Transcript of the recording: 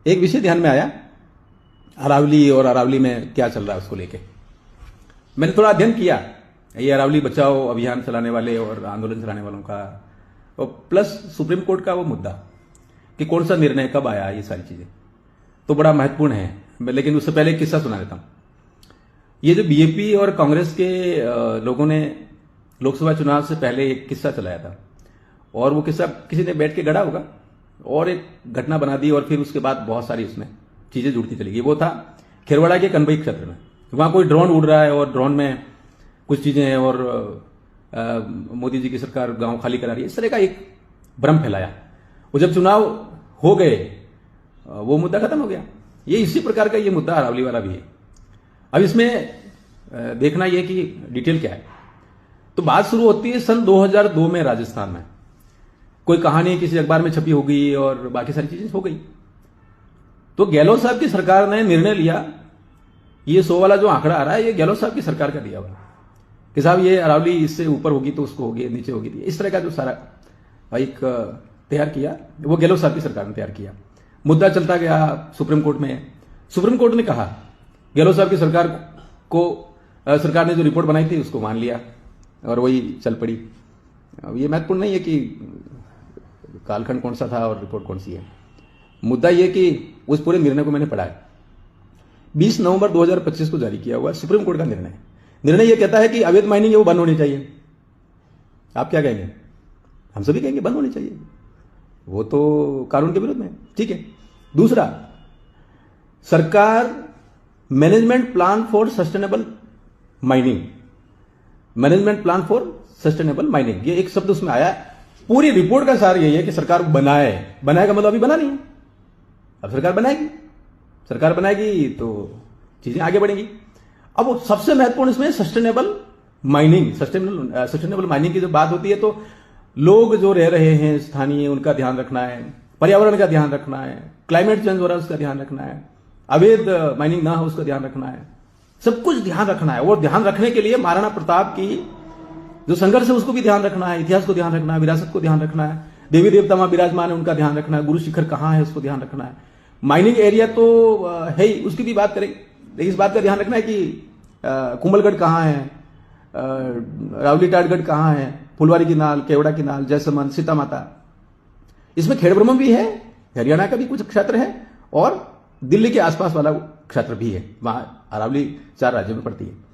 एक विषय ध्यान में आया, अरावली और अरावली में क्या चल रहा है उसको लेके। मैंने थोड़ा अध्ययन किया, ये अरावली बचाओ अभियान चलाने वाले और आंदोलन चलाने वालों का, और प्लस सुप्रीम कोर्ट का वो मुद्दा कि कौन सा निर्णय कब आया, ये सारी चीजें तो बड़ा महत्वपूर्ण है। लेकिन उससे पहले एक किस्सा सुना देता हूं। ये जो बीजेपी और कांग्रेस के लोगों ने लोकसभा चुनाव से पहले एक किस्सा चलाया था, और वो किस्सा किसी ने बैठ के गढ़ा होगा और एक घटना बना दी, और फिर उसके बाद बहुत सारी उसमें चीजें जुड़ती चली गई। वो था खेरवाड़ा के कनबई क्षेत्र में, वहां कोई ड्रोन उड़ रहा है और ड्रोन में कुछ चीजें हैं, और मोदी जी की सरकार गांव खाली करा रही है, इस तरह का एक भ्रम फैलाया। वो जब चुनाव हो गए वो मुद्दा खत्म हो गया। ये इसी प्रकार का ये मुद्दा अरावली वाला भी है। अब इसमें देखना यह कि डिटेल क्या है। तो बात शुरू होती है सन 2002 में राजस्थान में, कोई कहानी किसी अखबार में छपी हो गई और बाकी सारी चीजें हो गई। तो गहलोत साहब की सरकार ने निर्णय लिया, ये 100 वाला जो आंकड़ा आ रहा है ये गहलोत साहब की सरकार का दिया हुआ कि साहब ये अरावली इससे ऊपर होगी तो उसको होगी, नीचे होगी, इस तरह का जो सारा एक तैयार किया वो गहलोत साहब की सरकार ने तैयार किया। मुद्दा चलता गया सुप्रीम कोर्ट में। सुप्रीम कोर्ट ने कहा, गहलोत साहब की सरकार ने जो रिपोर्ट बनाई थी उसको मान लिया और वही चल पड़ी। अब ये महत्वपूर्ण नहीं है कि कालखंड कौन सा था और रिपोर्ट कौन सी है, मुद्दा यह कि उस पूरे निर्णय को मैंने पढ़ा है। 20 नवंबर 2025 को जारी किया हुआ सुप्रीम कोर्ट का निर्णय यह कहता है कि अवैध माइनिंग है वो बंद होनी चाहिए। आप क्या कहेंगे? हम सभी कहेंगे बंद होनी चाहिए, वो तो कानून के विरुद्ध में, ठीक है। दूसरा, सरकार management plan for sustainable mining, management plan for sustainable mining, ये एक शब्द उसमें आया। पूरी रिपोर्ट का सार यही है कि सरकार बनाएगा मतलब अभी बना नहीं है, अब सरकार बनाएगी तो चीजें आगे बढ़ेंगी। अब सबसे महत्वपूर्ण इसमें सस्टेनेबल माइनिंग की जब बात होती है तो लोग जो रह रहे हैं स्थानीय, उनका ध्यान रखना है, पर्यावरण का ध्यान रखना है, क्लाइमेट चेंज हो रहा है उसका ध्यान रखना है, अवैध माइनिंग ना हो उसका ध्यान रखना है, सब कुछ ध्यान रखना है। और ध्यान रखने के लिए महाराणा प्रताप की जो संघर्ष है उसको भी ध्यान रखना है, इतिहास को ध्यान रखना है, विरासत को ध्यान रखना है, देवी देवता वहां विराजमान है उनका ध्यान रखना है, गुरु शिखर कहां है उसको ध्यान रखना है। माइनिंग एरिया तो है ही, उसकी भी बात करेंगे, लेकिन इस बात का ध्यान रखना है कि कुंभलगढ़ कहां है, रावली टाटगढ़ कहां है, फुलवारी की नाल, केवड़ा की नाल, जैसमंद, सीता माता, इसमें खेड़ब्रह्म भी है, हरियाणा का भी कुछ क्षेत्र है और दिल्ली के आसपास वाला क्षेत्र भी है। वहां अरावली 4 राज्यों में पड़ती है।